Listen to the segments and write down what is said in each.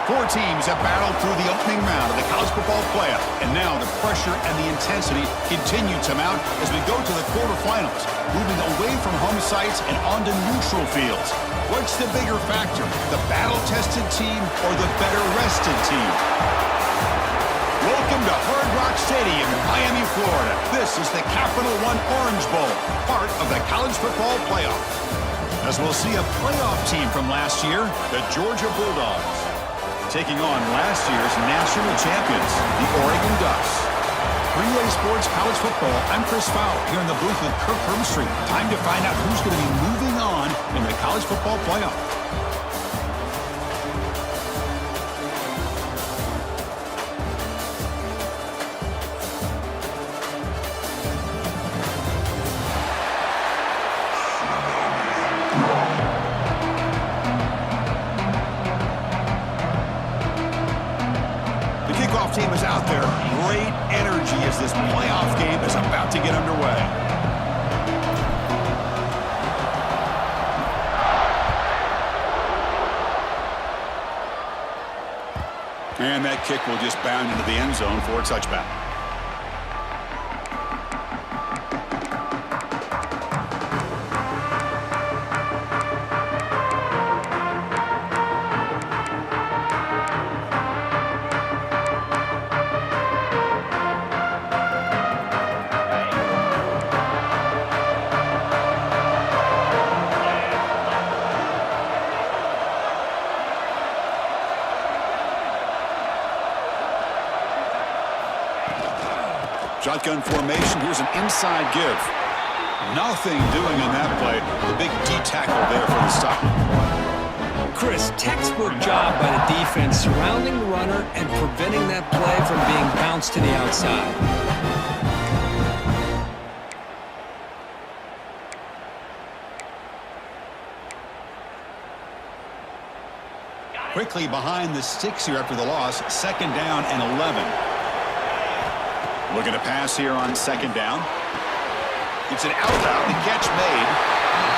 Four teams have battled through the opening round of the college football playoff, and now the pressure and the intensity continue to mount as we go to the quarterfinals, moving away from home sites and onto neutral fields. What's the bigger factor, the battle-tested team or the better-rested team? Welcome to Hard Rock Stadium in Miami, Florida. This is the Capital One Orange Bowl, part of the college football playoff. As we'll see a playoff team from last year, the Georgia Bulldogs, taking on last year's national champions, the Oregon Ducks. Relay Sports College Football, I'm Chris Fowler here in the booth with Kirk Hermstreet. Time to find out who's going to be moving on in the college football playoff. Team is out there. Great energy as this playoff game is about to get underway. And that kick will just bound into the end zone for a touchback. Shotgun formation. Here's an inside give. Nothing doing on that play. The big D tackle there for the stop. Chris, textbook job by the defense surrounding the runner and preventing that play from being bounced to the outside. Quickly behind the sticks here after the loss. Second down and 11. Looking to pass here on second down. It's an out route. The catch made.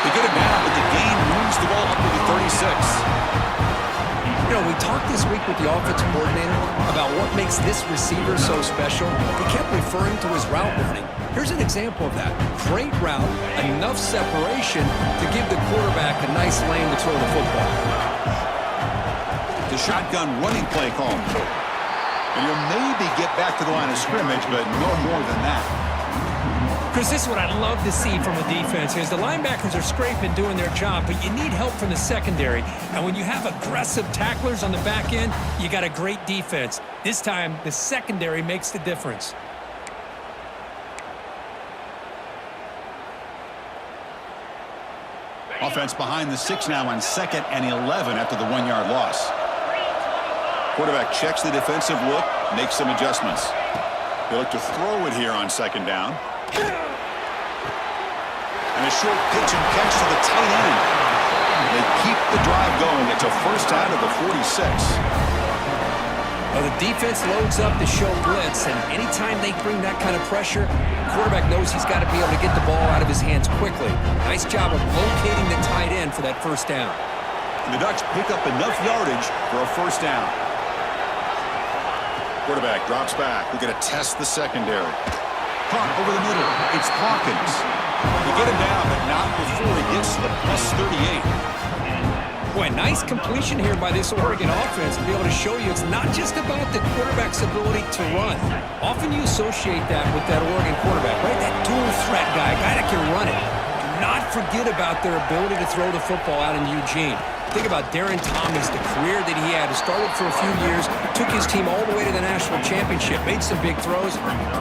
They get it down, but the gain moves the ball up to the 36. You know, we talked this week with the offensive coordinator about what makes this receiver so special. He kept referring to his route running. Here's an example of that. Great route, enough separation to give the quarterback a nice lane to throw the football. The shotgun running play call. And you'll maybe get back to the line of scrimmage, but no more than that. Chris, this is what I'd love to see from a defense is the linebackers are scraping, doing their job, but you need help from the secondary. And when you have aggressive tacklers on the back end, you got a great defense. This time, the secondary makes the difference. Offense behind the 6 now on 2nd and 11 after the 1-yard loss. Quarterback checks the defensive look, makes some adjustments. They look to throw it here on second down. And a short pitch and catch to the tight end. They keep the drive going. It's a first out of the 46. Well, the defense loads up to show blitz, and anytime they bring that kind of pressure, the quarterback knows he's got to be able to get the ball out of his hands quickly. Nice job of locating the tight end for that first down. And the Ducks pick up enough yardage for a first down. Quarterback drops back. We're going to test the secondary. Caught over the middle. It's Hawkins. They get him down, but not before he gets to the plus 38. Boy, nice completion here by this Oregon offense to be able to show you it's not just about the quarterback's ability to run. Often you associate that with that Oregon quarterback, right? That dual threat guy that can run it. Do not forget about their ability to throw the football out in Eugene. Think about Darren Thomas, the career that he had. He started for a few years, took his team all the way to the national championship, made some big throws.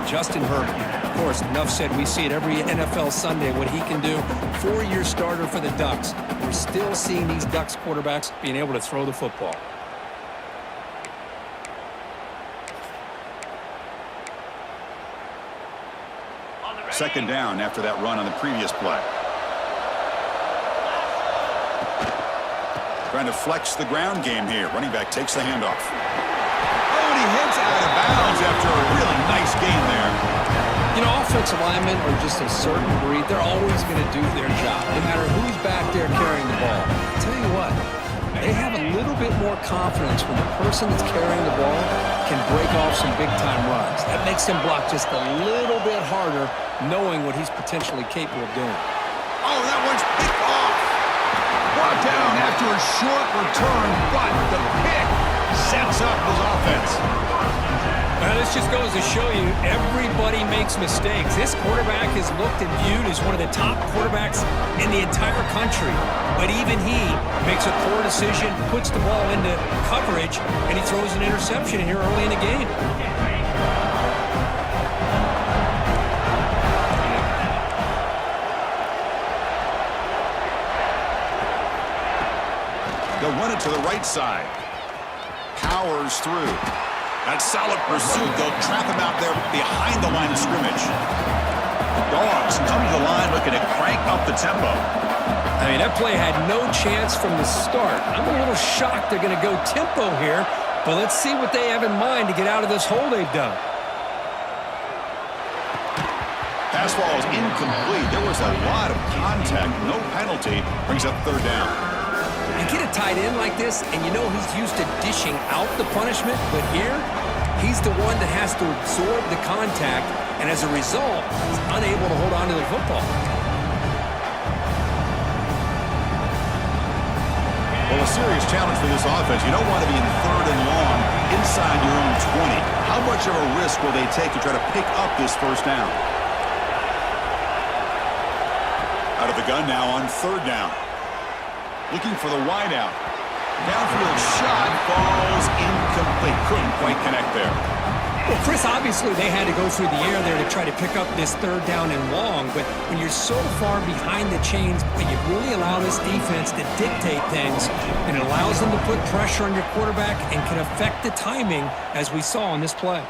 Justin Herbert, of course, enough said. We see it every NFL Sunday what he can do. 4-year starter for the Ducks. We're still seeing these Ducks quarterbacks being able to throw the football. Second down after that run on the previous play. Trying to flex the ground game here. Running back takes the handoff. Oh, and he heads out of bounds after a really nice gain there. You know, offensive linemen are just a certain breed. They're always going to do their job, no matter who's back there carrying the ball. I'll tell you what, They have a little bit more confidence when the person that's carrying the ball can break off some big-time runs. That makes him block just a little bit harder, knowing what he's potentially capable of doing. Oh, that one's picked off. Brought down after a short return, but the pick sets up his offense. This just goes to show you, everybody makes mistakes. This quarterback is looked and viewed as one of the top quarterbacks in the entire country. But even he makes a poor decision, puts the ball into coverage, and he throws an interception here early in the game. They'll run it to the right side. Powers through. That solid pursuit. They'll trap him out there behind the line of scrimmage. Dogs come to the line looking to crank up the tempo. I mean, that play had no chance from the start. I'm a little shocked they're going to go tempo here, but let's see what they have in mind to get out of this hole they've done. Pass ball is incomplete. There was a lot of contact. No penalty. Brings up third down. You get a tight end like this, and you know he's used to dishing out the punishment, but here, he's the one that has to absorb the contact, and as a result, he's unable to hold on to the football. Well, a serious challenge for this offense. You don't want to be in third and long inside your own 20. How much of a risk will they take to try to pick up this first down? Out of the gun now on third down. Looking for the wideout. Downfield shot falls incomplete. Couldn't quite connect there. Well, Chris, obviously they had to go through the air there to try to pick up this third down and long, but when you're so far behind the chains, you really allow this defense to dictate things, and it allows them to put pressure on your quarterback and can affect the timing, as we saw in this play.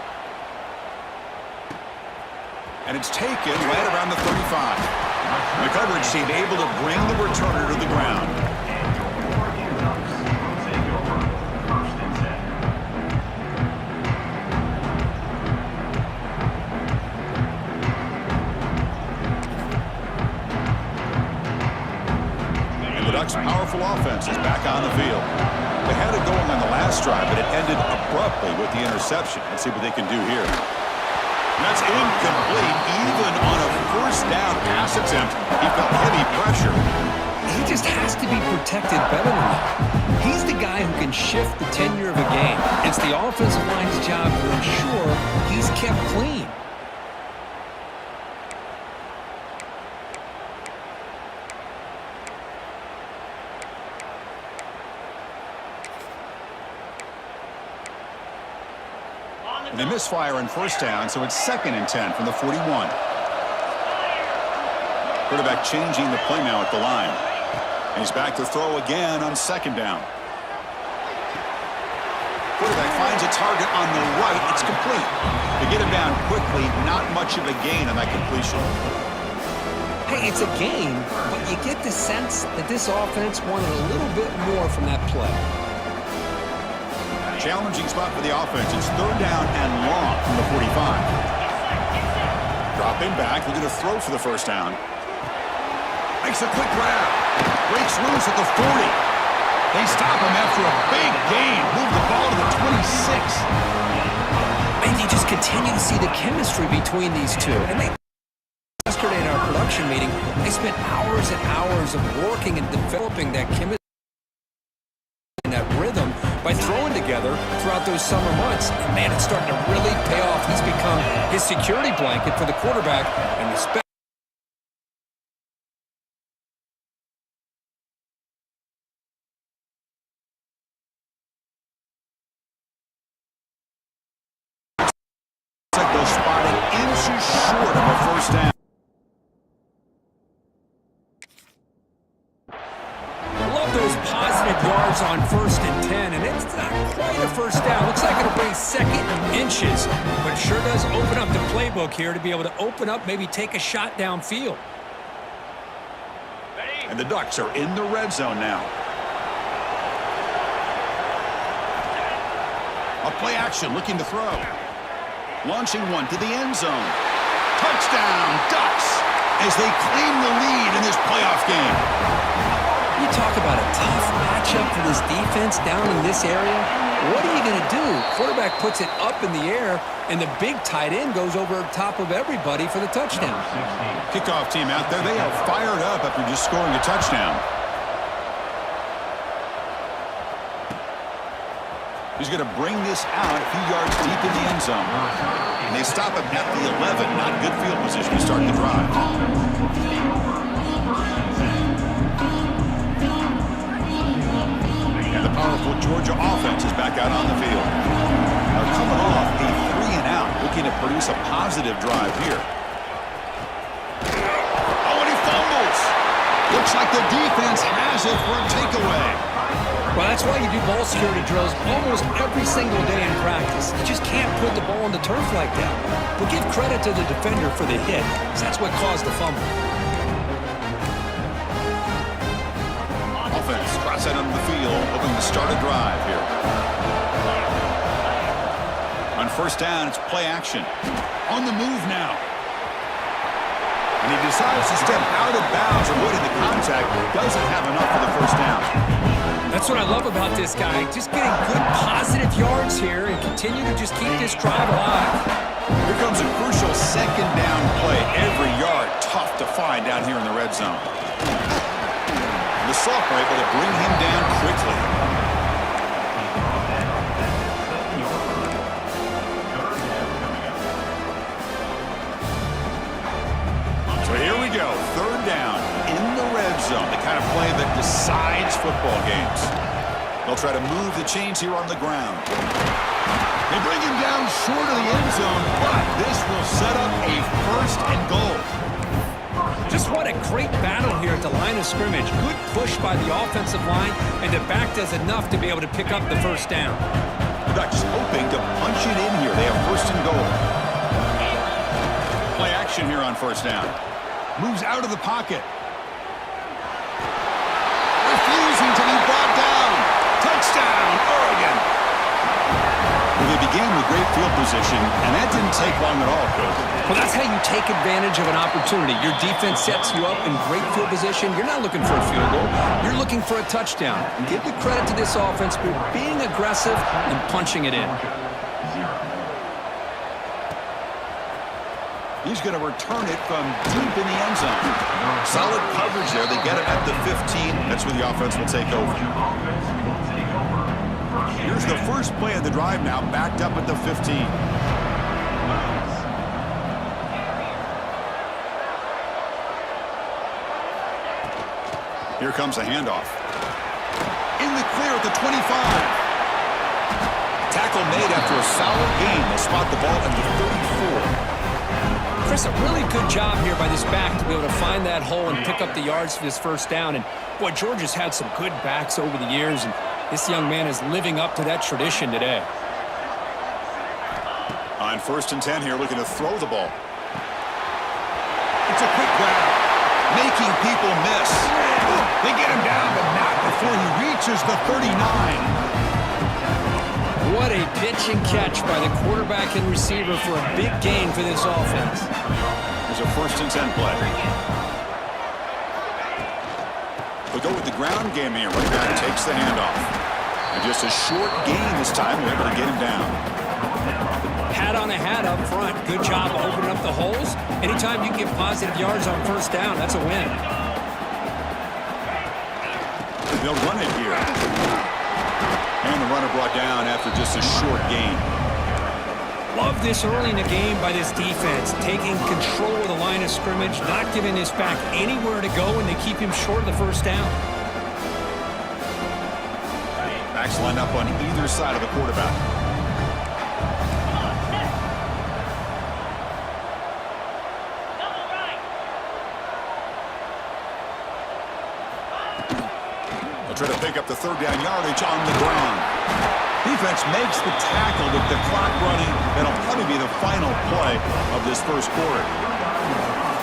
And it's taken right around the 35. The coverage team able to bring the returner to the ground. Powerful offense is back on the field. They had it going on the last drive, but it ended abruptly with the interception. Let's see what they can do here. That's incomplete. Even on a first down pass attempt, he felt heavy pressure. He just has to be protected better than that. He's the guy who can shift the tenure of a game. It's the offensive line's job to ensure he's kept clean. And they misfire on first down, so it's 2nd and 10 from the 41. Quarterback changing the play now at the line. And he's back to throw again on 2nd down. Quarterback finds a target on the right. It's complete. They get him down quickly. Not much of a gain on that completion. Hey, it's a gain, but you get the sense that this offense wanted a little bit more from that play. Challenging spot for the offense. It's third down and long from the 45. Dropping back, looking to throw for the first down. Makes a quick grab. Breaks loose at the 40. They stop him after a big gain. Move the ball to the 26. And you just continue to see the chemistry between these two. And yesterday in our production meeting, they spent hours and hours of working and developing that chemistry and that rhythm by throwing together throughout those summer months. And man, it's starting to really pay off. He's become his security blanket for the quarterback and respect. They'll spot it inches short of a first down. Those positive yards on 1st and 10, and it's not quite a first down. Looks like it'll bring 2nd inches, but it sure does open up the playbook here to be able to open up, maybe take a shot downfield. And the Ducks are in the red zone now. A play action looking to throw. Launching one to the end zone. Touchdown, Ducks, as they claim the lead in this playoff game. You talk about a tough matchup. matchup for this defense down in this area. What are you going to do? Quarterback puts it up in the air, and the big tight end goes over top of everybody for the touchdown. Kickoff team out there. They are fired up after just scoring a touchdown. He's going to bring this out a few yards deep in the end zone. And they stop him at the 11. Not good field position to start the drive. And the powerful Georgia offense is back out on the field. They're coming off a 3-and-out, looking to produce a positive drive here. Oh, and he fumbles. Looks like the defense has it for a takeaway. Well, that's why you do ball security drills almost every single day in practice. You just can't put the ball on the turf like that. But give credit to the defender for the hit, because that's what caused the fumble. Offense cross out onto the field, hoping to start a drive here. On first down, it's play action. On the move now. And he decides to step out of bounds, avoiding the contact. Doesn't have enough for the first down. That's what I love about this guy. Just getting good positive yards here and continue to just keep this drive alive. Here comes a crucial second down play. Every yard tough to find down here in the red zone. The sophomore able to bring him down quickly. So here we go. Third down in the red zone. The kind of play that decides football games. They'll try to move the chains here on the ground. They bring him down short of the end zone, but this will set up a first and goal. Just what a great battle here at the line of scrimmage. Good push by the offensive line, and the back does enough to be able to pick up the first down. The Ducks hoping to punch it in here. They have first and goal. Play action here on first down. Moves out of the pocket. Refusing to be brought down. Touchdown, Oregon. Well, they began with great field position, and that didn't take long at all, Coach. Well, that's how you take advantage of an opportunity. Your defense sets you up in great field position. You're not looking for a field goal. You're looking for a touchdown. And give the credit to this offense for being aggressive and punching it in. He's going to return it from deep in the end zone. Solid coverage there. They get it at the 15. That's where the offense will take over. Here's the first play of the drive now, backed up at the 15. Here comes a handoff. In the clear at the 25. Tackle made after a solid gain. They'll spot the ball at the 34. Chris, a really good job here by this back to be able to find that hole and pick up the yards for this first down. And, boy, Georgia's had some good backs over the years, and this young man is living up to that tradition today. On first and 10 here, looking to throw the ball. It's a quick grab, making people miss. They get him down, but not before he reaches the 39. What a pitch and catch by the quarterback and receiver for a big gain for this offense. There's a first and 10 play. They'll go with the ground game here. Running back takes the handoff. And just a short gain this time. We're able to get him down. Hat on a hat up front. Good job of opening up the holes. Anytime you can get positive yards on first down, that's a win. They'll run it here. And the runner brought down after just a short gain. Love this early in the game by this defense, taking control of the line of scrimmage, not giving this back anywhere to go, and they keep him short of the first down. Backs line up on either side of the quarterback. They'll try to pick up the third down yardage on the ground. Defense makes the tackle with the clock running. That'll probably be the final play of this first quarter.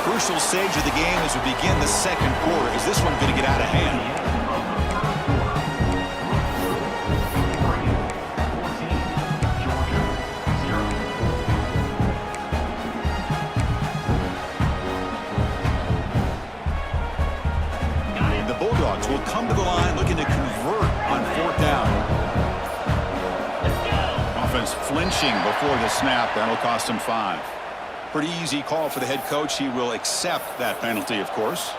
Crucial stage of the game as we begin the second quarter. Is this one going to get out of hand? Bulldogs will come to the line looking to convert on 4th down. Offense flinching before the snap. That'll cost him 5. Pretty easy call for the head coach. He will accept that penalty, of course.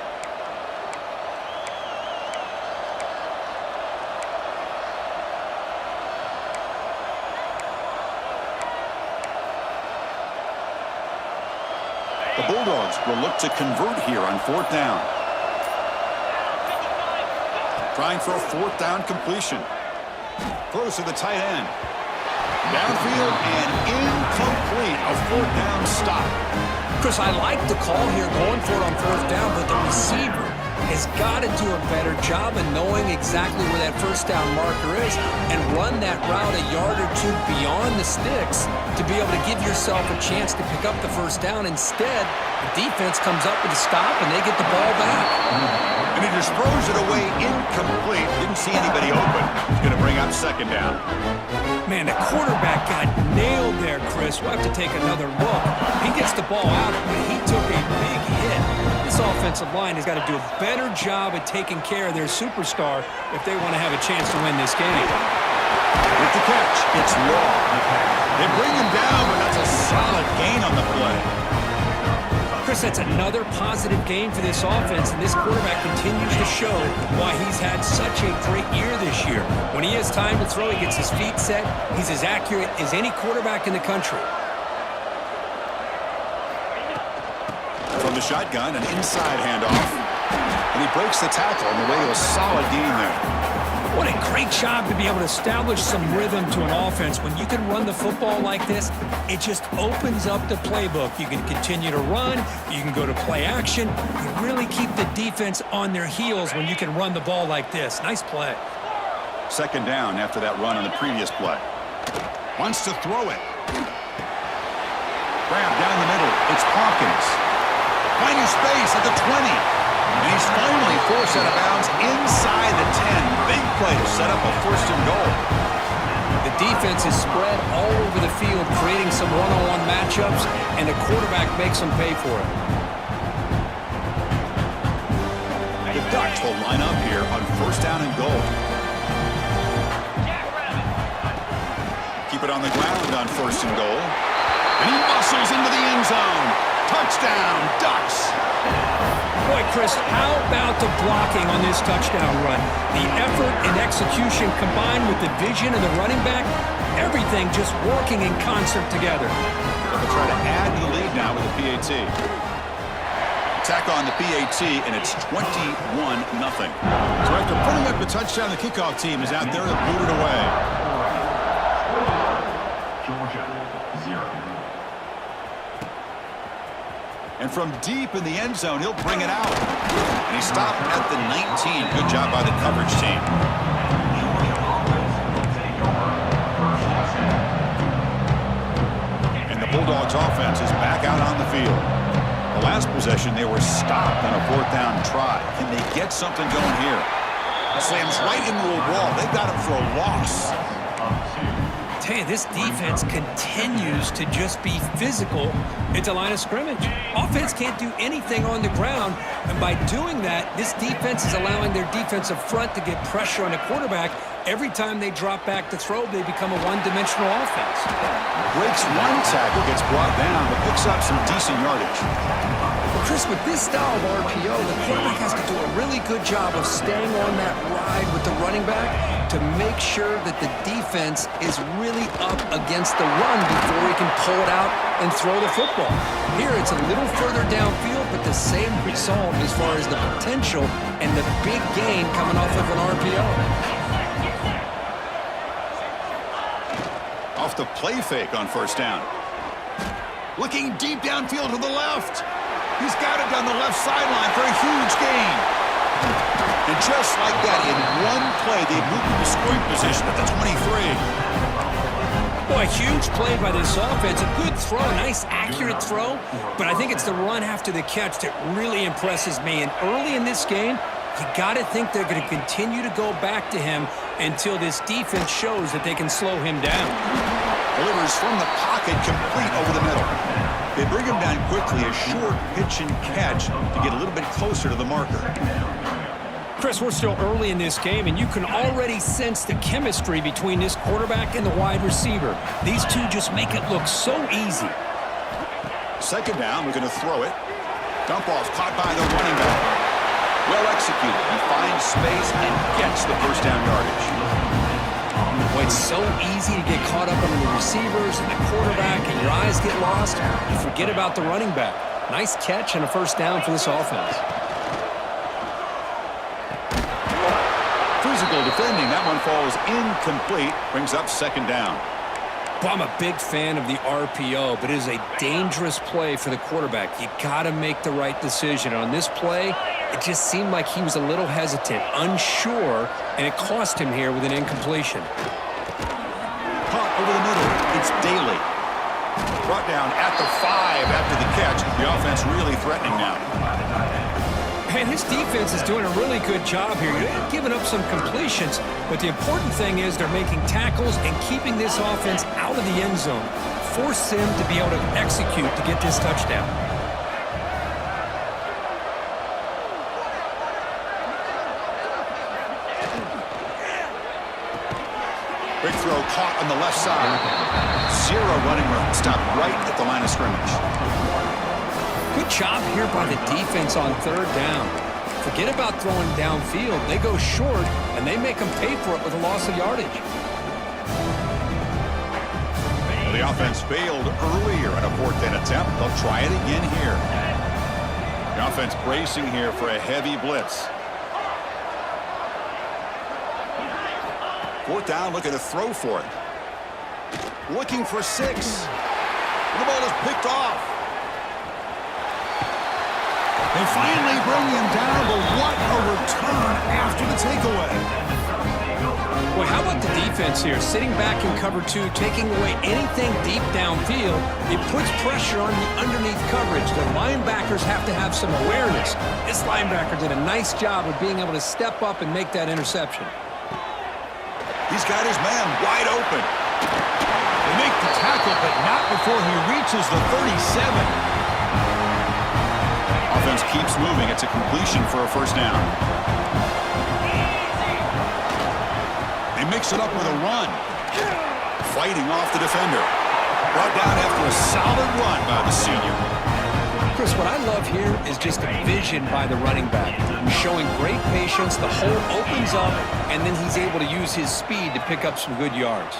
The Bulldogs will look to convert here on 4th down. Trying for a 4th down completion. Throws to the tight end. Downfield and incomplete. A 4th down stop. Chris, I like the call here going for it on 4th down, but the receiver has got to do a better job of knowing exactly where that 1st down marker is and run that route a yard or 2 beyond the sticks to be able to give yourself a chance to pick up the 1st down. Instead, the defense comes up with a stop and they get the ball back. And he just throws it away incomplete. Didn't see anybody open. He's going to bring up 2nd down. Man, the quarterback got nailed there, Chris. We'll have to take another look. He gets the ball out, but he took a big hit. This offensive line has got to do a better job at taking care of their superstar if they want to have a chance to win this game. With the catch, it's long. They bring him down, but that's a solid gain on the play. Chris, that's another positive game for this offense, and this quarterback continues to show why he's had such a great year this year. When he has time to throw, he gets his feet set. He's as accurate as any quarterback in the country. From the shotgun, an inside handoff. And he breaks the tackle on the way to a solid gain there. What a great job to be able to establish some rhythm to an offense. When you can run the football like this, it just opens up the playbook. You can continue to run. You can go to play action. You really keep the defense on their heels when you can run the ball like this. Nice play. 2nd down after that run on the previous play. Wants to throw it. Grab down the middle. It's Hawkins. Finding space at the 20. And he's finally forced out of bounds inside the 10. Big play to set up a 1st and goal. The defense is spread all over the field, creating some one-on-one matchups, and the quarterback makes them pay for it. The Ducks will line up here on 1st down and goal. Keep it on the ground on 1st and goal. And he muscles into the end zone. Touchdown, Ducks. Boy, Chris, how about the blocking on this touchdown run? The effort and execution combined with the vision of the running back, everything just working in concert together. They'll try to add to the lead now with the PAT. Attack on the PAT, and it's 21-0. So after putting up the touchdown, the kickoff team is out there to boot it away. Georgia, 0. And from deep in the end zone, he'll bring it out. And he stopped at the 19. Good job by the coverage team. And the Bulldogs offense is back out on the field. The last possession, they were stopped on a 4th down try. Can they get something going here? Slams right into a wall. They've got him for a loss. Tell you, this defense continues to just be physical at the line of scrimmage. Offense can't do anything on the ground, and by doing that, this defense is allowing their defensive front to get pressure on the quarterback. Every time they drop back to throw, they become a one-dimensional offense. Breaks one tackle, gets brought down, but picks up some decent yardage. Well, Chris, with this style of RPO, the quarterback has to do a really good job of staying on that ride with the running back to make sure that the defense is really up against the run before he can pull it out and throw the football. Here, it's a little further downfield, but the same result as far as the potential and the big gain coming off of an RPO. Off the play fake on 1st down. Looking deep downfield to the left. He's got it down the left sideline for a huge gain. And just like that, in one play, they moved into scoring position at the 23. Boy, huge play by this offense. A good throw, a nice accurate throw. But I think it's the run after the catch that really impresses me. And early in this game, you got to think they're going to continue to go back to him until this defense shows that they can slow him down. Delivers from the pocket, complete over the middle. They bring him down quickly, a short pitch and catch to get a little bit closer to the marker. Chris, we're still early in this game, and you can already sense the chemistry between this quarterback and the wide receiver. These two just make it look so easy. Second down, we're going to throw it. Dump off caught by the running back. Well executed. He finds space and gets the first down yardage. Well, it's so easy to get caught up on the receivers and the quarterback, and your eyes get lost. You forget about the running back. Nice catch and a first down for this offense. Physical defending. That one falls incomplete. Brings up second down. Well, I'm a big fan of the RPO, but it is a dangerous play for the quarterback. You got to make the right decision. On this play, it just seemed like he was a little hesitant, unsure, and it cost him here with an incompletion. Caught over the middle. It's Daly. Brought down at the 5 after the catch. The offense really threatening now. And his defense is doing a really good job here. They're giving up some completions, but the important thing is they're making tackles and keeping this offense out of the end zone. Force him to be able to execute to get this touchdown. Big throw caught on the left side. Zero running room. Stopped right at the line of scrimmage. Good job here by the defense on third down. Forget about throwing downfield. They go short, and they make them pay for it with a loss of yardage. Well, the offense failed earlier on a 4th down attempt. They'll try it again here. The offense bracing here for a heavy blitz. 4th down, looking to throw for it. Looking for 6. The ball is picked off. They finally bring him down, but what a return after the takeaway. Well, how about the defense here? Sitting back in cover 2, taking away anything deep downfield. It puts pressure on the underneath coverage. The linebackers have to have some awareness. This linebacker did a nice job of being able to step up and make that interception. He's got his man wide open. They make the tackle, but not before he reaches the 37. Offense keeps moving. It's a completion for a first down. They mix it up with a run. Fighting off the defender. Brought down after a solid run by the senior. Chris, what I love here is just a vision by the running back. He's showing great patience. The hole opens up, and then he's able to use his speed to pick up some good yards.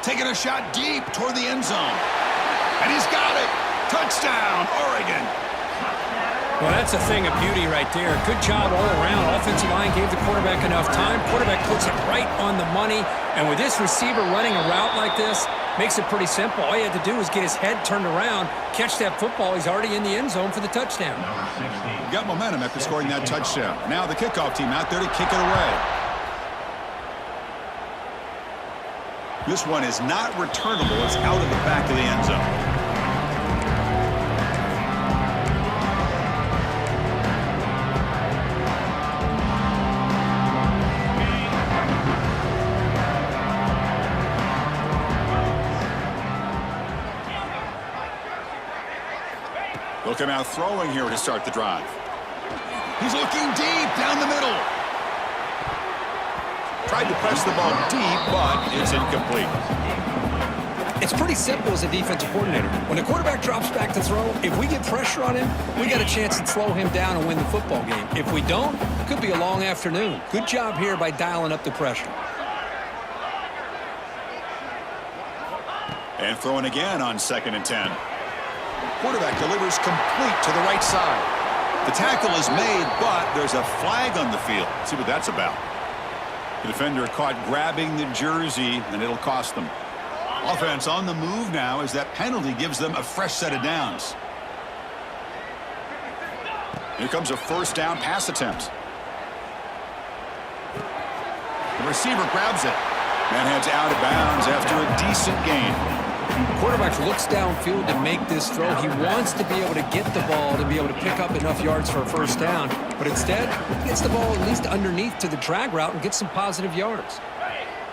Taking a shot deep toward the end zone. And he's got it. Touchdown, Oregon. Well, that's a thing of beauty right there. Good job all around. Offensive line gave the quarterback enough time. Quarterback puts it right on the money. And with this receiver running a route like this, makes it pretty simple. All you had to do was get his head turned around, catch that football. He's already in the end zone for the touchdown. Got momentum after scoring that touchdown. Now the kickoff team out there to kick it away. This one is not returnable. It's out of the back of the end zone. They'll come out throwing here to start the drive. He's looking deep down the middle. Tried to press the ball deep, but it's incomplete. It's pretty simple as a defensive coordinator. When the quarterback drops back to throw, if we get pressure on him, we got a chance to slow him down and win the football game. If we don't, it could be a long afternoon. Good job here by dialing up the pressure. And throwing again on 2nd and 10. Quarterback delivers complete to the right side. The tackle is made, but there's a flag on the field. Let's see what that's about. The defender caught grabbing the jersey, and it'll cost them. Offense on the move now as that penalty gives them a fresh set of downs. Here comes a first down pass attempt. The receiver grabs it and heads out of bounds after a decent gain. Quarterback looks downfield to make this throw. He wants to be able to get the ball to be able to pick up enough yards for a first down, but instead he gets the ball at least underneath to the drag route and gets some positive yards.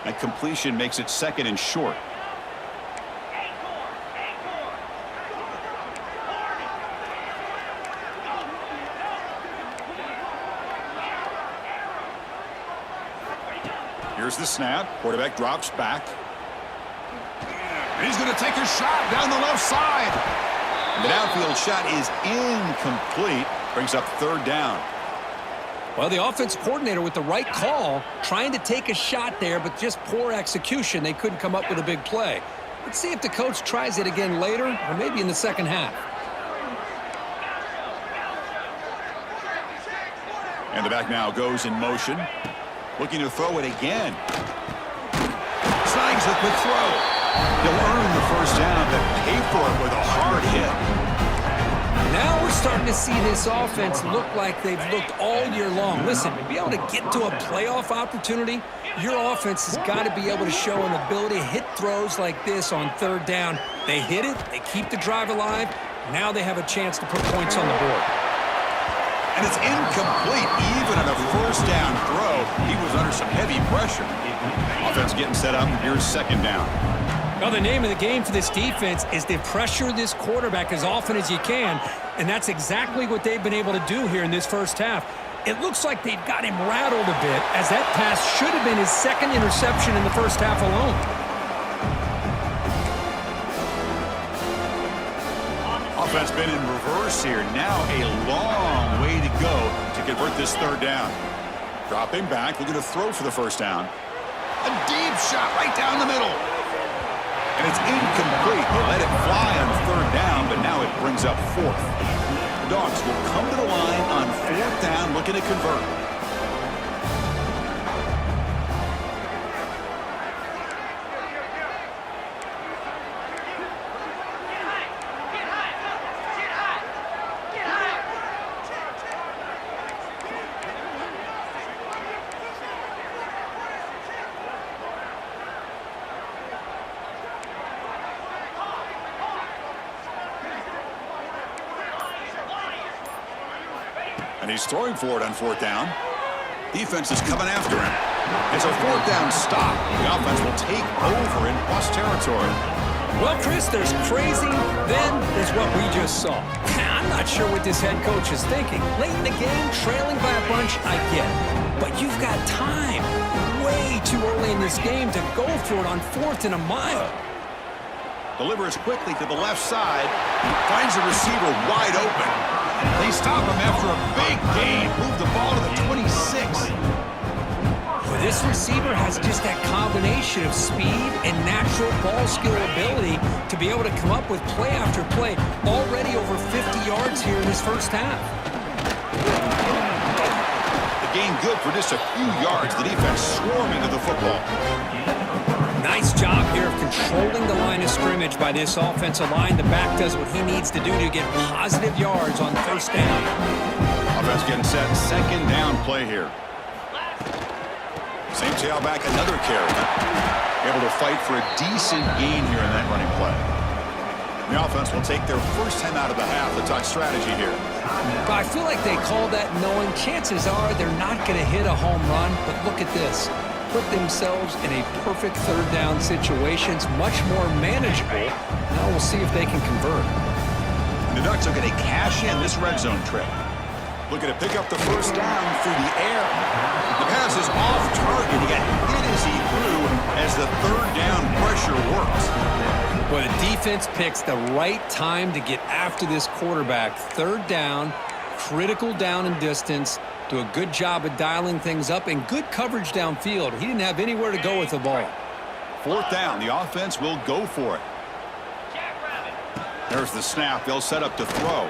That completion makes it 2nd and short. Here's the snap. Quarterback drops back. He's going to take a shot down the left side. The downfield shot is incomplete. Brings up third down. Well, the offense coordinator with the right call, trying to take a shot there, but just poor execution. They couldn't come up with a big play. Let's see if the coach tries it again later, or maybe in the second half. And the back now goes in motion. Looking to throw it again. Snags a quick throw. He'll earn the first down, but pay for it with a hard hit. Now we're starting to see this offense look like they've looked all year long. Listen, to be able to get to a playoff opportunity, your offense has got to be able to show an ability to hit throws like this on third down. They hit it, they keep the drive alive. Now they have a chance to put points on the board. And it's incomplete. Even on a first down throw, he was under some heavy pressure. Offense getting set up. Here's second down. Well, the name of the game for this defense is to pressure this quarterback as often as you can, and that's exactly what they've been able to do here in this first half. It looks like they've got him rattled a bit, as that pass should have been his second interception in the first half alone. Offense been in reverse here. Now a long way to go to convert this third down. Dropping back, looking to throw for the first down. A deep shot right down the middle. And it's incomplete. They let it fly on third down, but now it brings up fourth. The Dogs will come to the line on fourth down, looking to convert. And he's throwing for it on fourth down. Defense is coming after him. It's a fourth down stop. The offense will take over in plus territory. Well, Chris, there's crazy, then there's what we just saw. I'm not sure what this head coach is thinking. Late in the game, trailing by a bunch, I get it. But you've got time. Way too early in this game to go for it on fourth and a mile. Delivers quickly to the left side. Finds a receiver wide open. They stop him after a big gain. Move the ball to the 26. Well, this receiver has just that combination of speed and natural ball skill ability to be able to come up with play after play. Already over 50 yards here in this first half. The gain good for just a few yards. The defense swarming to the football. Nice job here of controlling the line of scrimmage by this offensive line. The back does what he needs to do to get positive yards on first down. Offense getting set. Second down play here. Same tailback, another carry. Able to fight for a decent gain here in that running play. The offense will take their first time out of the half. The talk strategy here. But I feel like they call that knowing chances are they're not going to hit a home run. But look at this. Put themselves in a perfect third down situation. It's much more manageable. Now we'll see if they can convert. And the Ducks are going to cash in this red zone trip. Looking to pick up the first down through the air. The pass is off target. He got hit as he threw as the third down pressure works. Well, the defense picks the right time to get after this quarterback. Third down, critical down and distance. Do a good job of dialing things up and good coverage downfield. He didn't have anywhere to go with the ball. Fourth down, the offense will go for it. There's the snap. They'll set up to throw.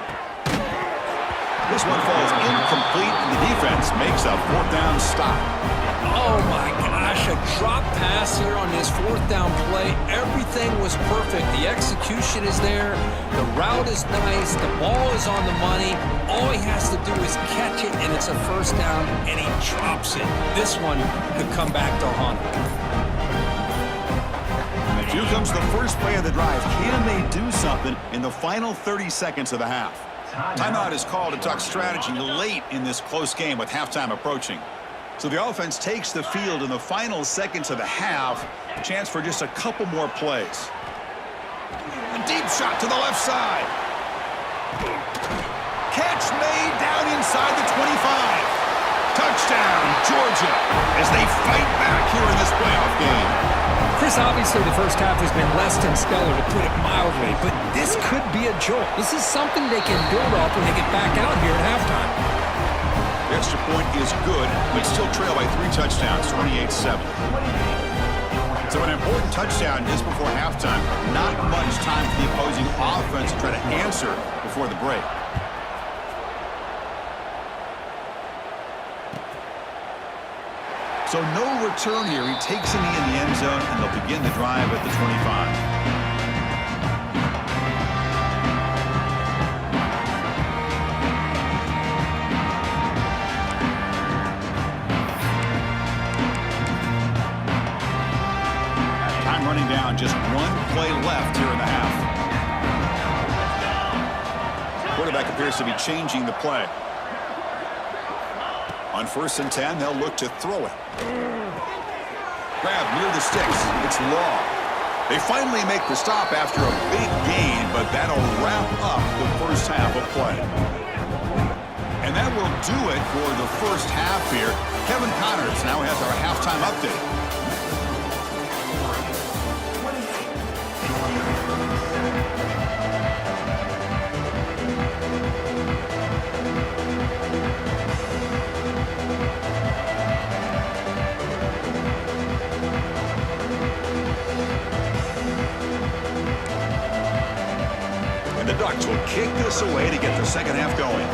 This one falls incomplete, and the defense makes a fourth down stop. Oh, my gosh, a drop pass here on this fourth down play. Everything was perfect. The execution is there. The route is nice. The ball is on the money. All he has to do is catch it, and it's a first down, and he drops it. This one could come back to haunt him. And here comes the first play of the drive. Can they do something in the final 30 seconds of the half? Timeout is called to talk strategy late in this close game with halftime approaching. So the offense takes the field in the final seconds of the half. A chance for just a couple more plays. A deep shot to the left side. Catch made down inside the 25. Touchdown, Georgia, as they fight back here in this playoff game. Chris, obviously the first half has been less than stellar, to put it mildly, but this could be a jolt. This is something they can build off when they get back out here at halftime. The extra point is good, but still trail by 3 touchdowns, 28-7. So an important touchdown just before halftime. Not much time for the opposing offense to try to answer before the break. So no return here. He takes a knee in the end zone, and they'll begin the drive at the 25. Running down, just 1 play left here in the half. Quarterback appears to be changing the play. On 1st and 10, they'll look to throw it. Grab near the sticks. It's Law. They finally make the stop after a big gain, but that'll wrap up the first half of play. And that will do it for the first half here. Kevin Connors now has our halftime update. The Ducks will kick this away to get the second half going.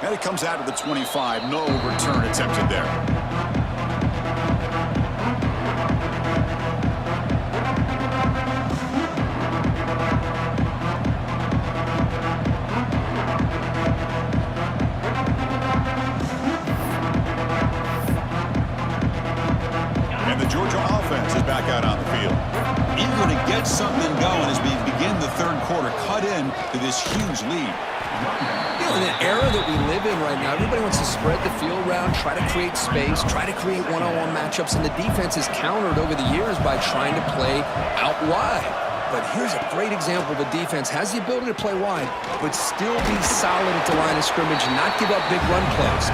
And it comes out of the 25. No return attempted there. Back out on the field. Eager to get something going as we begin the third quarter. Cut in to this huge lead. You know, in the era that we live in right now, everybody wants to spread the field around, try to create space, try to create one-on-one matchups, and the defense is countered over the years by trying to play out wide. But here's a great example. The defense has the ability to play wide, but still be solid at the line of scrimmage and not give up big run plays.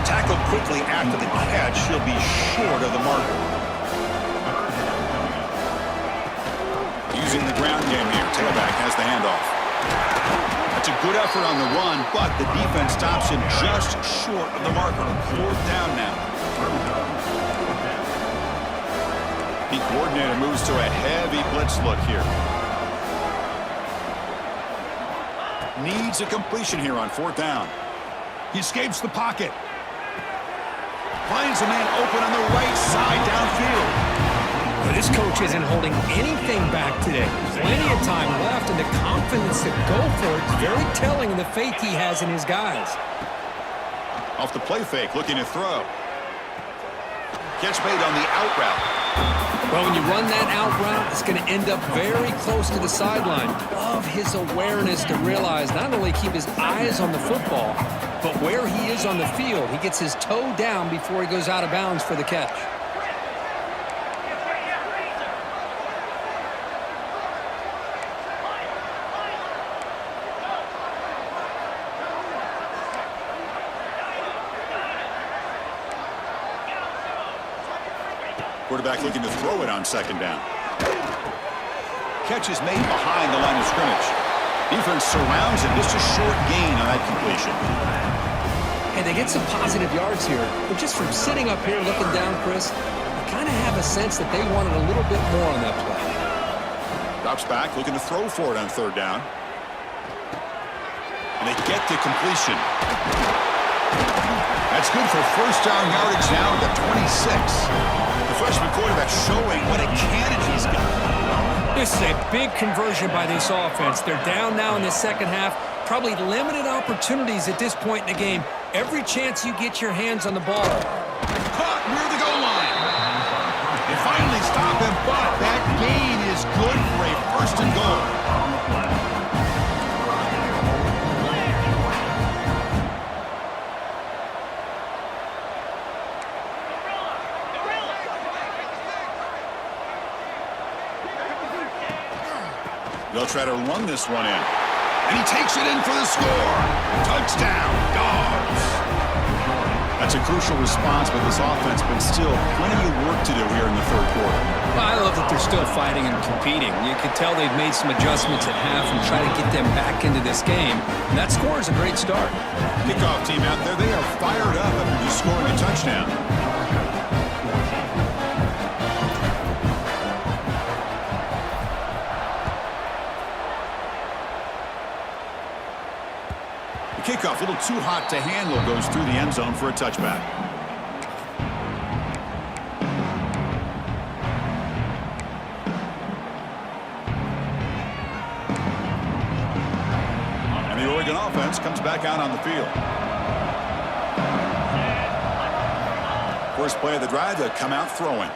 Tackled quickly after the catch. She'll be short of the marker. Using the ground game here. Tailback has the handoff. That's a good effort on the run, but the defense stops him just short of the marker. 4th down now. The coordinator moves to a heavy blitz look here. Needs a completion here on 4th down. He escapes the pocket. Finds a man open on the right side downfield. This coach isn't holding anything back today. Plenty of time left, and the confidence to go for it is very telling in the faith he has in his guys. Off the play fake, looking to throw. Catch made on the out route. Well, when you run that out route, it's going to end up very close to the sideline. Love his awareness to realize not only keep his eyes on the football, but where he is on the field. He gets his toe down before he goes out of bounds for the catch. Quarterback looking to throw it on 2nd down. Catch is made behind the line of scrimmage. Defense surrounds him. Just a short gain on that completion. And they get some positive yards here. But just from sitting up here looking down, Chris, I kind of have a sense that they wanted a little bit more on that play. Drops back, looking to throw for it on 3rd down. And they get the completion. That's good for 1st down yardage now at the 26. The freshman quarterback showing what a cannon he's got. This is a big conversion by this offense. They're down now in the second half. Probably limited opportunities at this point in the game. Every chance you get your hands on the ball. Caught near the goal line. They finally stop him, but that gain is good for a 1st and goal. They'll try to run this one in. And he takes it in for the score. Touchdown, Dogs. That's a crucial response by this offense, but still plenty of work to do here in the third quarter. Well, I love that they're still fighting and competing. You can tell they've made some adjustments at half and try to get them back into this game. And that score is a great start. Kickoff team out there, they are fired up after just scoring a touchdown. Kickoff, a little too hot to handle, goes through the end zone for a touchback. And the Oregon offense comes back out on the field. First play of the drive, they'll come out throwing.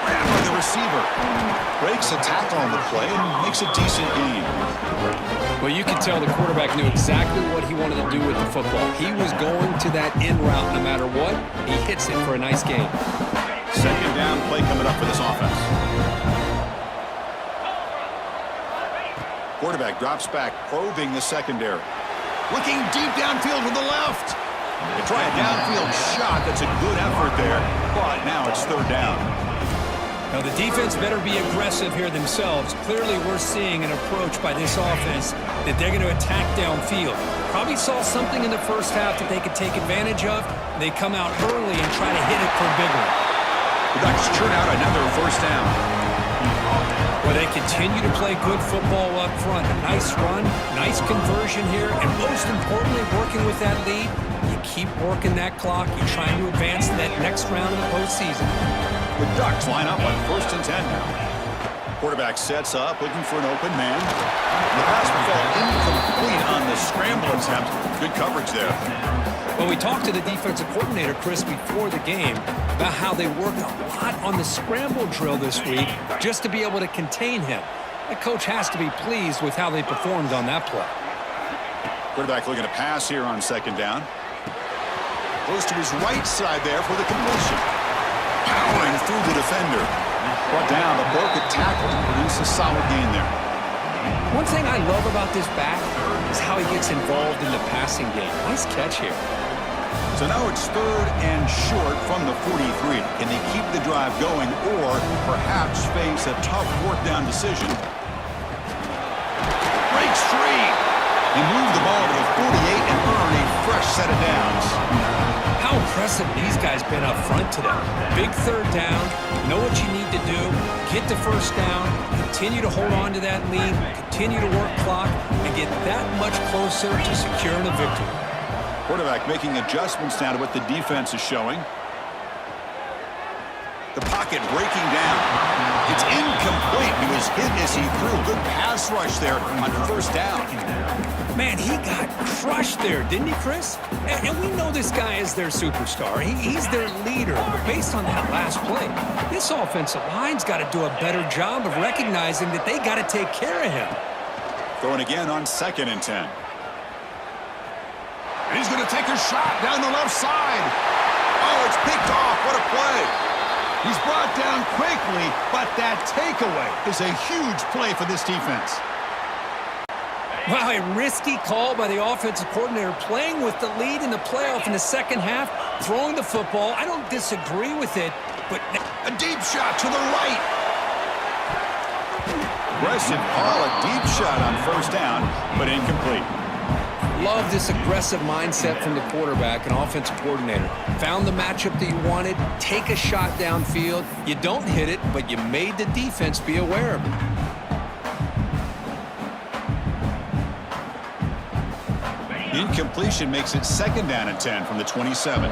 Ran by the receiver. Breaks a tackle on the play and makes a decent gain. Well, you can tell the quarterback knew exactly what he wanted to do with the football. He was going to that in route no matter what. He hits it for a nice gain. Second down play coming up for this offense. Quarterback drops back, probing the secondary. Looking deep downfield to the left. They try a downfield shot. That's a good effort there, but now it's third down. Now, the defense better be aggressive here themselves. Clearly, we're seeing an approach by this offense that they're going to attack downfield. Probably saw something in the first half that they could take advantage of. They come out early and try to hit it for a big one. The Ducks churn out another first down. Well, they continue to play good football up front. A nice run, nice conversion here, and most importantly, working with that lead, you keep working that clock. You're trying to advance to that next round of the postseason. The Ducks line up on 1st and 10 now. Quarterback sets up, looking for an open man. The pass fell incomplete on the scramble attempt. Good coverage there. Well, we talked to the defensive coordinator, Chris, before the game about how they worked a lot on the scramble drill this week just to be able to contain him. The coach has to be pleased with how they performed on that play. Quarterback looking to pass here on second down. Goes to his right side there for the completion. Powering through the defender. Brought down, the broken tackle to produce a solid gain there. One thing I love about this back is how he gets involved in the passing game. Nice catch here. So now it's third and short from the 43. Can they keep the drive going or perhaps face a tough fourth down decision? Breaks free. He moved the ball to the 48 and earned a fresh set of downs. How impressive these guys been up front today. Big third down, know what you need to do, get the first down, continue to hold on to that lead, continue to work clock, and get that much closer to securing a victory. Quarterback making adjustments now to what the defense is showing. The pocket breaking down. It's incomplete. He was hit as he threw. Good pass rush there on first down. Man, he got crushed there, didn't he, Chris? And we know this guy is their superstar. He's their leader. But based on that last play, this offensive line's got to do a better job of recognizing that they got to take care of him. Throwing again on 2nd and 10. And he's going to take a shot down the left side. Oh, it's picked off. What a play. He's brought down quickly, but that takeaway is a huge play for this defense. Wow, a risky call by the offensive coordinator, playing with the lead in the playoff in the second half, throwing the football. I don't disagree with it, but a deep shot to the right. Aggressive call, a deep shot on first down, but incomplete. Love this aggressive mindset from the quarterback and offensive coordinator. Found the matchup that you wanted, take a shot downfield. You don't hit it, but you made the defense be aware of it. Incompletion makes it 2nd down and 10 from the 27.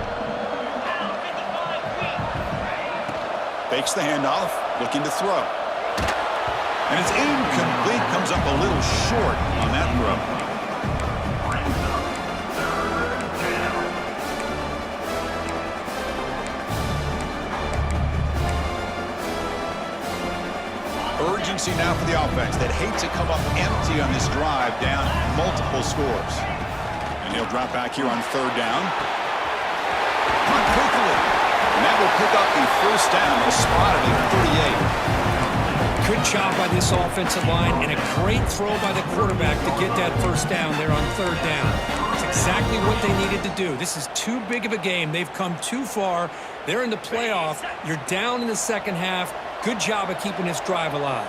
Fakes the handoff, looking to throw. And it's incomplete, comes up a little short on that throw. Urgency now for the offense that hate to come up empty on this drive, down multiple scores. And he'll drop back here on 3rd down. Punt quickly. And that will pick up the first down, a spot at the 38. Good job by this offensive line and a great throw by the quarterback to get that first down there on third down. It's exactly what they needed to do. This is too big of a game. They've come too far. They're in the playoff. You're down in the second half. Good job of keeping this drive alive.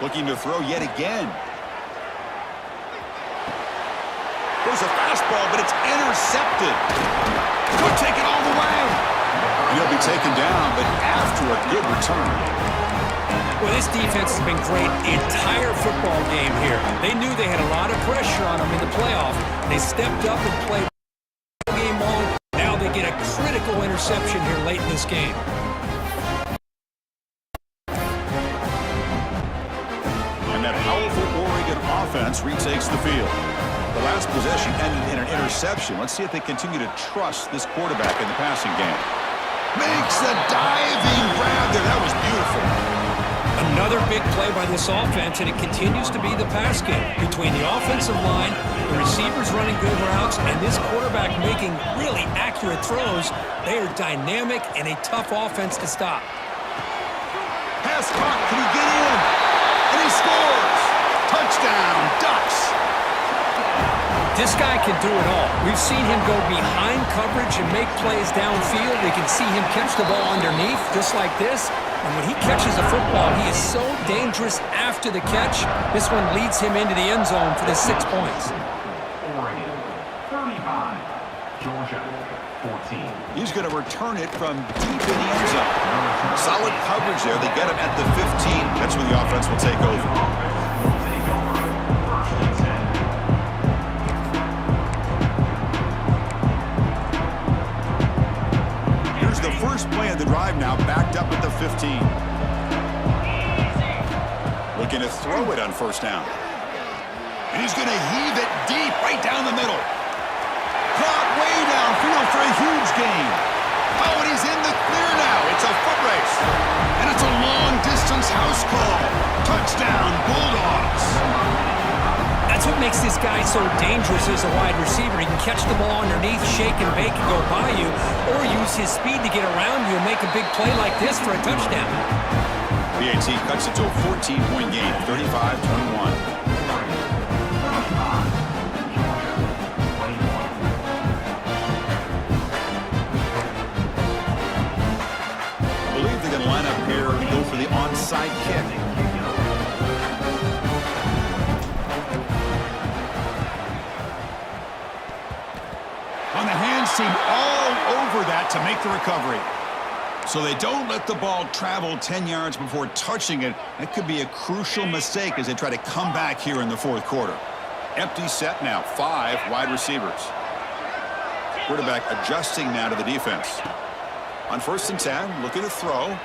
Looking to throw yet again. There's a fastball, but it's intercepted. Could take it all the way. He'll be taken down, but after a good return. Well, this defense has been great the entire football game here. They knew they had a lot of pressure on them in the playoff. They stepped up and played the game long. Now they get a critical interception here late in this game. And that powerful Oregon offense retakes the field. The last possession ended in an interception. Let's see if they continue to trust this quarterback in the passing game. Makes a diving grab there. That was beautiful. Another big play by this offense, and it continues to be the pass game. Between the offensive line, the receivers running good routes, and this quarterback making really accurate throws, they are dynamic and a tough offense to stop. Pass caught. Can he get in? And he scores. Touchdown, Ducks. This guy can do it all. We've seen him go behind coverage and make plays downfield. We can see him catch the ball underneath, just like this. And when he catches a football, he is so dangerous after the catch. This one leads him into the end zone for the 6 points. Oregon 35, Georgia 14. He's going to return it from deep in the end zone. Solid coverage there. They get him at the 15. That's when the offense will take over. The first play of the drive now, backed up at the 15. Looking to throw it on first down. And he's going to heave it deep right down the middle. Caught way downfield for a huge gain. Oh, and he's in the clear now. It's a foot race. And it's a long-distance house call. Touchdown, Bulldogs. That's what makes this guy so dangerous as a wide receiver. He can catch the ball underneath, shake and bake and go by you, or use his speed to get around you and make a big play like this for a touchdown. BAT cuts it to a 14-point game, 35-21. I believe they're going to line up here and go for the onside kick. On the hands team all over that to make the recovery. So they don't let the ball travel 10 yards before touching it. That could be a crucial mistake as they try to come back here in the fourth quarter. Empty set now, 5 wide receivers. Quarterback adjusting now to the defense. On 1st and 10, looking to throw.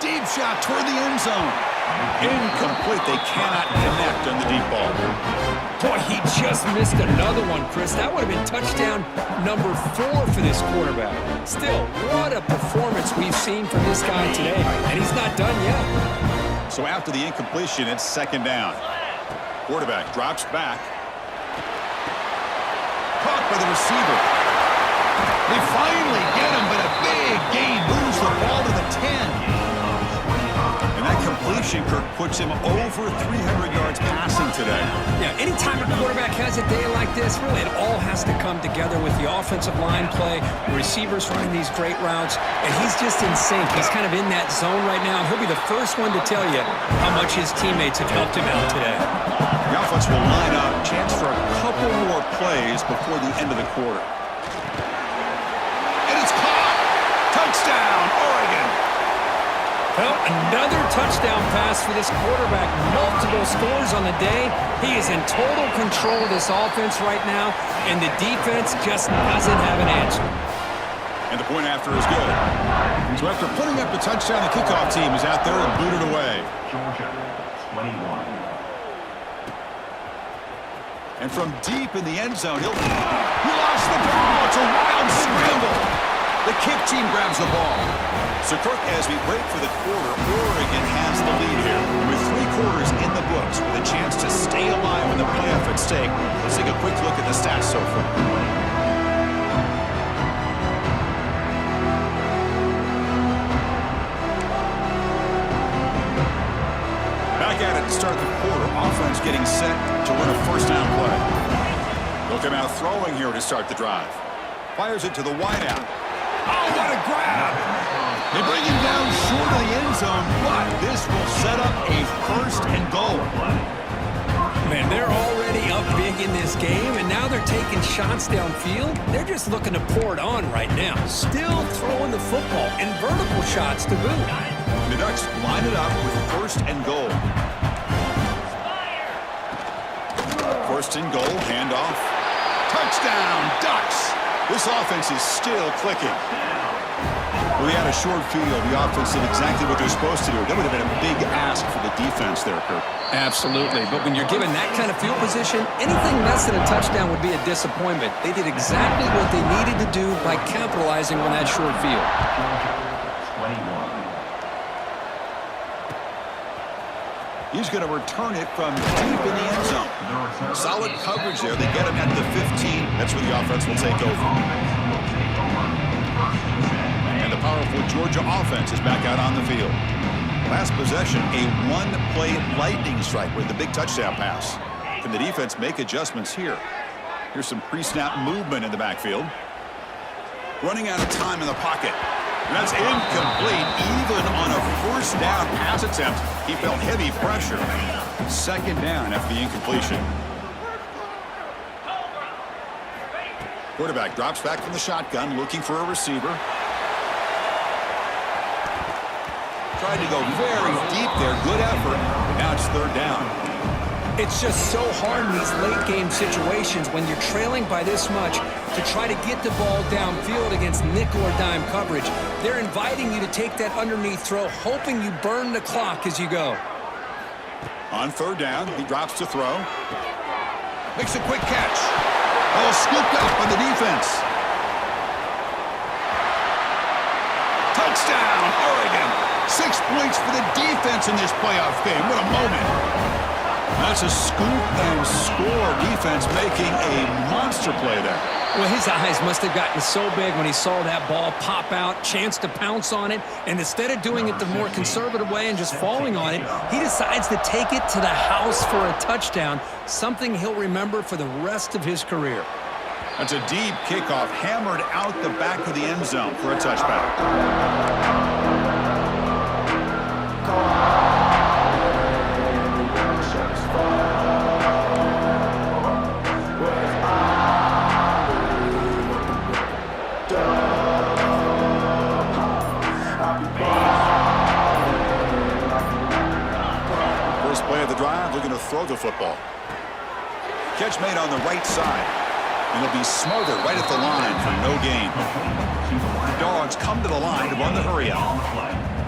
Deep shot toward the end zone. Incomplete. They cannot connect on the deep ball. Boy, he just missed another one, Chris. That would have been touchdown number 4 for this quarterback. Still, what a performance we've seen from this guy today. And he's not done yet. So after the incompletion, it's 2nd down. Quarterback drops back. Caught by the receiver. They finally get him, but a big gain moves the ball to the 10. And that completion, Kirk, puts him over 300 yards passing today. Yeah, anytime a quarterback has a day like this, really it all has to come together with the offensive line play, the receivers running these great routes, and he's just in sync. He's kind of in that zone right now, and he'll be the first one to tell you how much his teammates have helped him out today. The offense will line up, chance for a couple more plays before the end of the quarter. And it's caught! Touchdown, Oregon! Well, another touchdown pass for this quarterback. Multiple scores on the day. He is in total control of this offense right now, and the defense just doesn't have an answer. And the point after is good. So after putting up the touchdown, the kickoff team is out there and booted away. Georgia 21. And from deep in the end zone, he lost the ball. It's a wild scramble. The kick team grabs the ball. So, Kirk, as we break for the quarter, Oregon has the lead here. With 3 quarters in the books with a chance to stay alive in the playoff at stake, let's take a quick look at the stats so far. quarter. Offense getting set to run a first down play. They'll come out throwing here to start the drive. Fires it to the wideout. Oh, what a grab! They bring him down short of the end zone, but this will set up a first and goal. Man, they're already up big in this game, and now they're taking shots downfield. They're just looking to pour it on right now. Still throwing the football, and vertical shots to boot. The Ducks line it up with first and goal. First and goal, handoff. Touchdown, Ducks! This offense is still clicking. We had a short field. The offense did exactly what they're supposed to do. That would have been a big ask for the defense there, Kirk. Absolutely. But when you're given that kind of field position, anything less than a touchdown would be a disappointment. They did exactly what they needed to do by capitalizing on that short field. 21. He's going to return it from deep in the end zone. Solid coverage there. They get him at the 15. That's where the offense will take over. And the powerful Georgia offense is back out on the field. Last possession, a one-play lightning strike with the big touchdown pass. Can the defense make adjustments here? Here's some pre-snap movement in the backfield. Running out of time in the pocket. That's incomplete. Even on a first down pass attempt, he felt heavy pressure. Second down after the incompletion. Quarterback drops back from the shotgun, looking for a receiver. Tried to go very deep there. Good effort. Now it's third down. It's just so hard in these late-game situations when you're trailing by this much to try to get the ball downfield against nickel or dime coverage. They're inviting you to take that underneath throw, hoping you burn the clock as you go. On third down, he drops to throw. Makes a quick catch. Oh, scooped up on the defense. Touchdown, Oregon. 6 points for the defense in this playoff game. What a moment. That's a scoop and score defense making a monster play there. Well, his eyes must have gotten so big when he saw that ball pop out, chance to pounce on it, and instead of doing it the more conservative way and just falling on it, he decides to take it to the house for a touchdown, something he'll remember for the rest of his career. That's a deep kickoff, hammered out the back of the end zone for a touchback. First play of the drive, looking to throw the football. Catch made on the right side. And it'll be smothered right at the line for no gain. The Dogs come to the line to run the hurry out.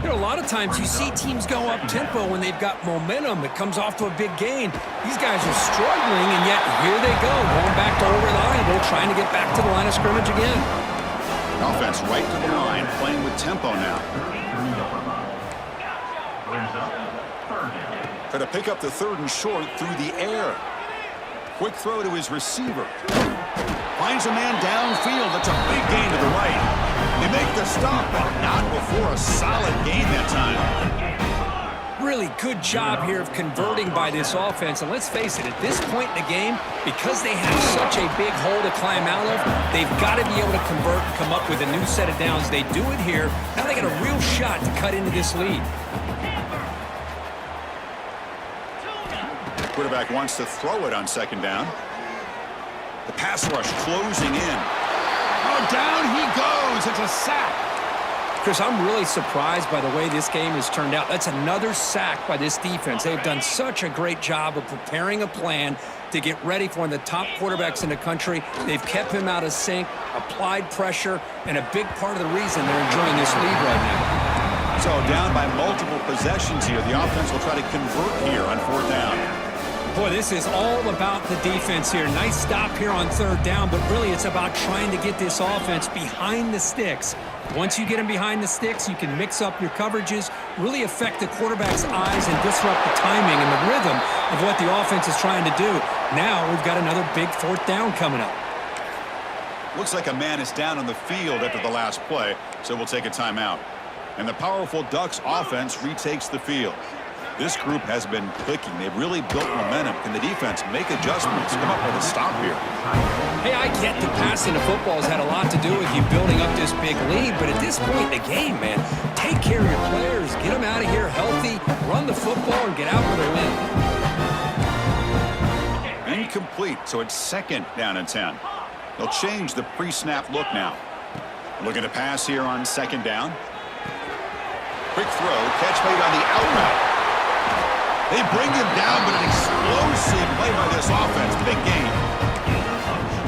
You know, a lot of times you see teams go up-tempo when they've got momentum. It comes off to a big gain. These guys are struggling, and yet here they go, going back to over-reliable, trying to get back to the line of scrimmage again. Offense right to the line, playing with tempo now. Try to pick up the third and short through the air. Quick throw to his receiver. Finds a man downfield. That's a big gain to the right. They make the stop, but not before a solid gain that time. Really good job here of converting by this offense. And let's face it, at this point in the game, because they have such a big hole to climb out of, they've got to be able to convert and come up with a new set of downs. They do it here. Now they got a real shot to cut into this lead. Quarterback wants to throw it on second down. The pass rush closing in. Oh, down he goes. It's a sack. Chris, I'm really surprised by the way this game has turned out. That's another sack by this defense. They've done such a great job of preparing a plan to get ready for one of the top quarterbacks in the country. They've kept him out of sync, applied pressure, and a big part of the reason they're enjoying this lead right now. So down by multiple possessions here. The offense will try to convert here on fourth down. Boy, this is all about the defense here. Nice stop here on third down, but really it's about trying to get this offense behind the sticks. Once you get them behind the sticks, you can mix up your coverages, really affect the quarterback's eyes and disrupt the timing and the rhythm of what the offense is trying to do. Now we've got another big fourth down coming up. Looks like a man is down on the field after the last play, so we'll take a timeout. And the powerful Ducks offense retakes the field. This group has been clicking. They've really built momentum. Can the defense make adjustments? Come up with a stop here. Hey, I get that passing the football has had a lot to do with you building up this big lead, but at this point in the game, man, take care of your players. Get them out of here healthy, run the football, and get out with a win. Incomplete, so it's 2nd down and 10. They'll change the pre-snap look now. Looking to pass here on 2nd down. Quick throw, catch made on the out route. They bring him down, but an explosive play by this offense. Big game.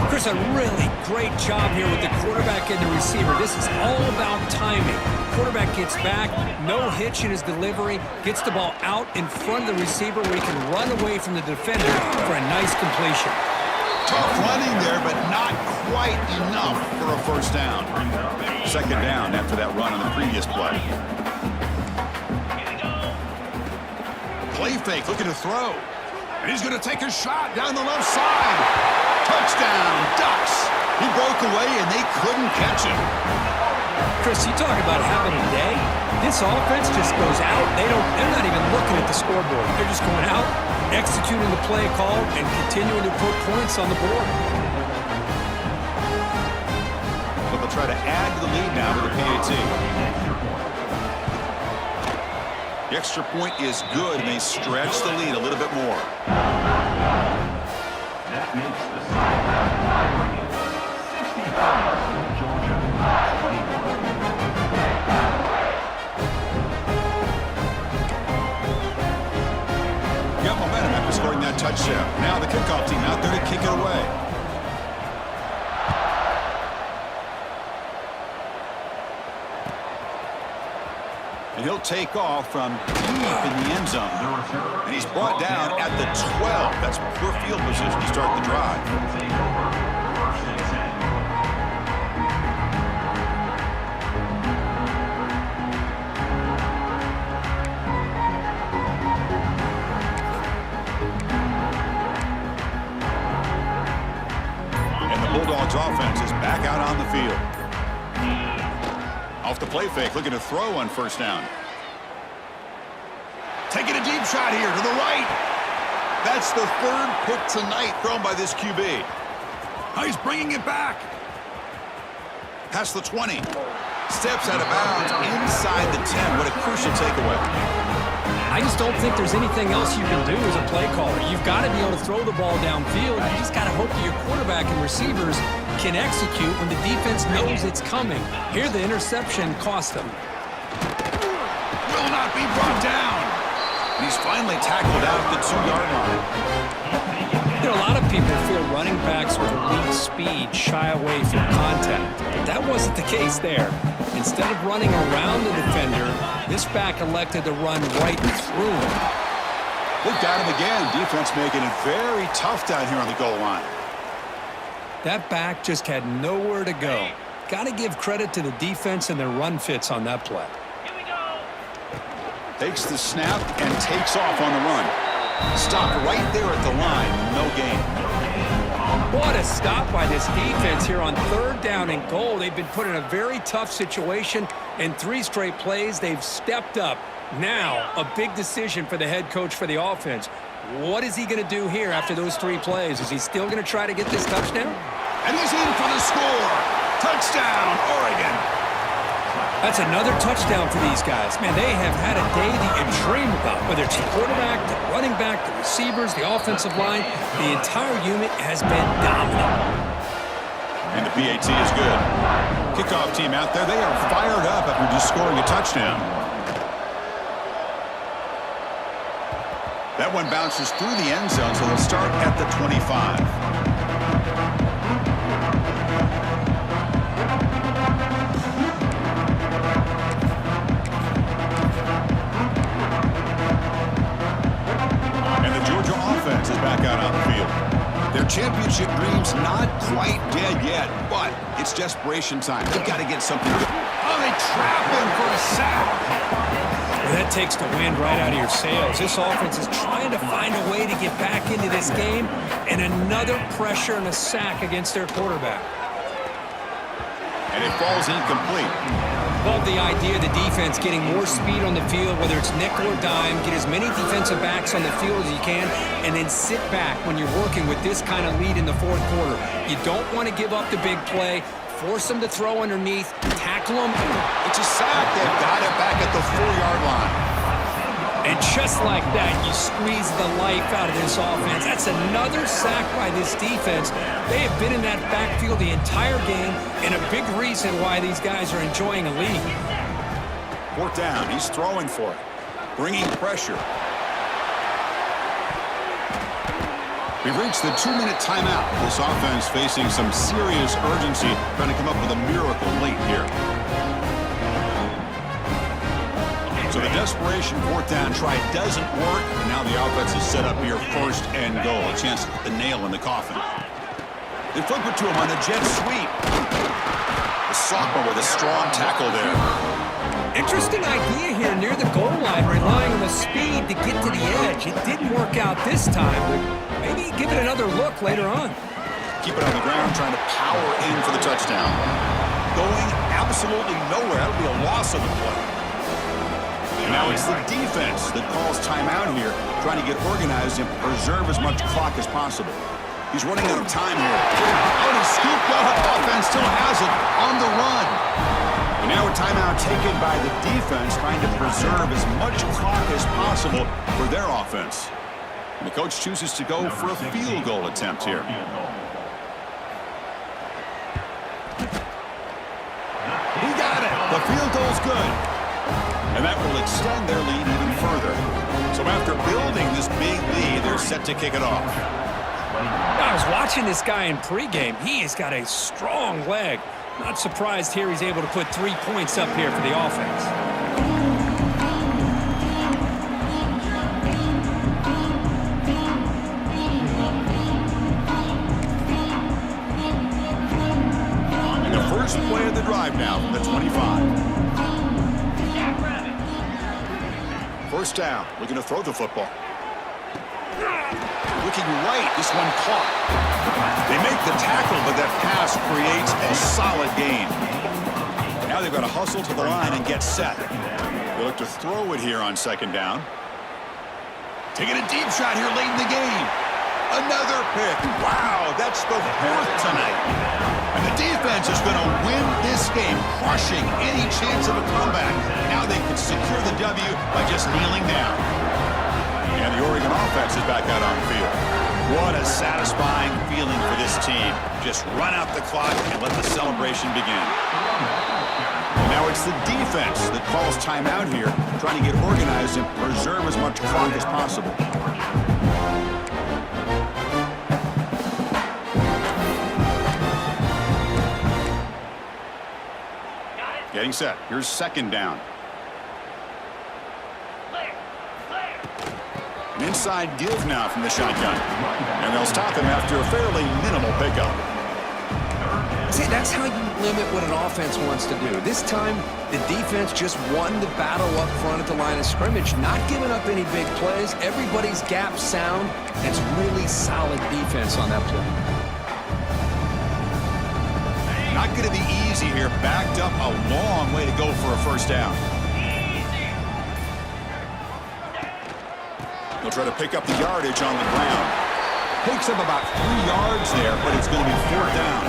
Chris, a really great job here with the quarterback and the receiver. This is all about timing. Quarterback gets back, no hitch in his delivery, gets the ball out in front of the receiver where he can run away from the defender for a nice completion. Tough running there, but not quite enough for a 1st down. 2nd down after that run on the previous play. Play fake, looking to throw. And he's going to take a shot down the left side. Touchdown, Ducks. He broke away, and they couldn't catch him. Chris, you talk about having a day. This offense just goes out. They're not even looking at the scoreboard. They're just going out, executing the play call, and continuing to put points on the board. But they'll try to add to the lead now with the PAT. The extra point is good, and they stretch the lead a little bit more. That makes the sideline line 65, Georgia 21. Got momentum after scoring that touchdown. Now the kickoff team out there to kick it away. And he'll take off from deep in the end zone. And he's brought down at the 12. That's poor field position to start the drive. And the Bulldogs offense is back out on the field. Off the play fake, looking to throw on 1st down. Taking a deep shot here to the right. That's the 3rd pick tonight thrown by this QB. Oh, he's bringing it back. Past the 20. Steps out of bounds inside the 10. What a crucial takeaway. I just don't think there's anything else you can do as a play caller. You've got to be able to throw the ball downfield. You just got to hope that your quarterback and receivers can execute when the defense knows it's coming. Here, the interception cost them. Will not be brought down. And he's finally tackled out at the 2-yard line. You know, a lot of people feel running backs with elite speed shy away from contact. But that wasn't the case there. Instead of running around the defender, this back elected to run right through him. They've got him again. Defense making it very tough down here on the goal line. That back just had nowhere to go. Got to give credit to the defense and their run fits on that play. Takes the snap and takes off on the run. Stopped right there at the line. No gain. What a stop by this defense here on 3rd down and goal. They've been put in a very tough situation. In 3 straight plays, they've stepped up. Now, a big decision for the head coach for the offense. What is he going to do here after those 3 plays? Is he still going to try to get this touchdown? And he's in for the score. Touchdown, Oregon. That's another touchdown for these guys. Man, they have had a day that you dream about. Whether it's the quarterback, the running back, the receivers, the offensive line, the entire unit has been dominant. And the PAT is good. Kickoff team out there, they are fired up after just scoring a touchdown. That one bounces through the end zone, so they'll start at the 25. Is back out on the field. Their championship dreams not quite dead yet, but it's desperation time. They've got to get something. Oh, they trap him for a sack. Well, that takes the wind right out of your sails. This offense is trying to find a way to get back into this game, and another pressure and a sack against their quarterback. And it falls incomplete. Love the idea of the defense getting more speed on the field, whether it's nickel or dime. Get as many defensive backs on the field as you can, and then sit back when you're working with this kind of lead in the fourth quarter. You don't want to give up the big play. Force them to throw underneath. Tackle them. It's a sack. They've got it back at the 4-yard line. And just like that, you squeeze the life out of this offense. That's another sack by this defense. They have been in that backfield the entire game, and a big reason why these guys are enjoying a lead. 4th down. He's throwing for it. Bringing pressure. We've reached the 2-minute timeout. This offense facing some serious urgency, trying to come up with a miracle late here. So the desperation 4th down try doesn't work, and now the offense is set up here, 1st and goal. A chance to put the nail in the coffin. They flip it to him on a jet sweep. The sophomore with a strong tackle there. Interesting idea here near the goal line, relying on the speed to get to the edge. It didn't work out this time, but maybe give it another look later on. Keep it on the ground, trying to power in for the touchdown. Going absolutely nowhere. That'll be a loss of the play. And now it's the defense that calls timeout here, trying to get organized and preserve as much clock as possible. He's running out of time here. Oh, he scooped up. Offense still has it on the run. And now a timeout taken by the defense, trying to preserve as much clock as possible for their offense. And the coach chooses to go for a field goal attempt here. He got it. The field goal's good. And that will extend their lead even further. So after building this big lead, they're set to kick it off. I was watching this guy in pregame. He has got a strong leg. Not surprised here he's able to put 3 points up here for the offense. And the first play of the drive now from the 25. 1st down, looking to throw the football. Looking right, this one caught. They make the tackle, but that pass creates a solid gain. Now they've got to hustle to the line and get set. They look to throw it here on 2nd down. Taking a deep shot here late in the game. Another pick. Wow, that's the 4th tonight. And the defense is going to win this game, crushing any chance of a comeback. Now they can secure the W by just kneeling down. And the Oregon offense is back out on the field. What a satisfying feeling for this team. Just run out the clock and let the celebration begin. And now it's the defense that calls timeout here, trying to get organized and preserve as much clock as possible. Getting set. Here's 2nd down. An inside give now from the shotgun. And they'll stop him after a fairly minimal pickup. See, that's how you limit what an offense wants to do. This time, the defense just won the battle up front at the line of scrimmage, not giving up any big plays. Everybody's gap sound. It's really solid defense on that play. Not going to be easy here. Backed up a long way to go for a 1st down. They'll try to pick up the yardage on the ground. Picks up about 3 yards there, but it's going to be 4th down.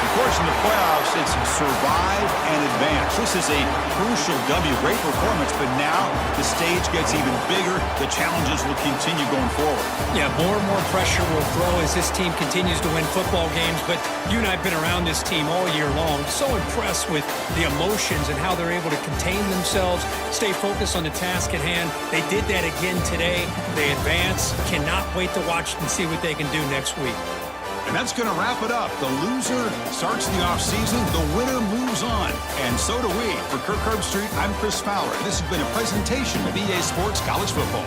Of course, in the playoffs, it's survive and advance. This is a crucial W. Great performance, but now the stage gets even bigger. The challenges will continue going forward. Yeah, more and more pressure will grow as this team continues to win football games, but you and I have been around this team all year long. So impressed with the emotions and how they're able to contain themselves, stay focused on the task at hand. They did that again today. They advance. Cannot wait to watch and see what they can do next week. And that's going to wrap it up. The loser starts the offseason. The winner moves on. And so do we. For Kirk Herbstreit, I'm Chris Fowler. This has been a presentation of EA Sports College Football.